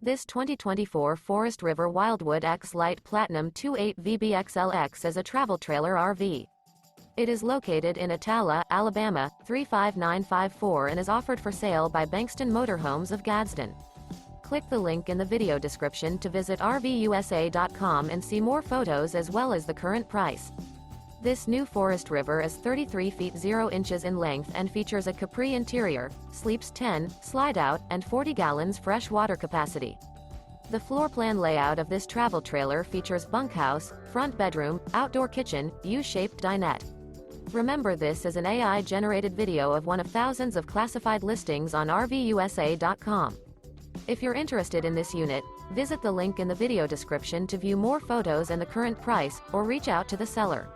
This 2024 Forest River Wildwood X-Lite Platinum 28 VBXLX is a travel trailer RV. It is located in Attalla, Alabama, 35954 and is offered for sale by Bankston Motorhomes of Gadsden. Click the link in the video description to visit RVUSA.com and see more photos as well as the current price. This new Forest River is 33 feet 0 inches in length and features a CAPRI interior, sleeps 10, Slideout, and 40 gallons fresh water capacity. The floor plan layout of this travel trailer features bunkhouse, front bedroom, outdoor kitchen, U-shaped dinette. Remember, this is an AI-generated video of one of thousands of classified listings on RVUSA.com. If you're interested in this unit, visit the link in the video description to view more photos and the current price, or reach out to the seller.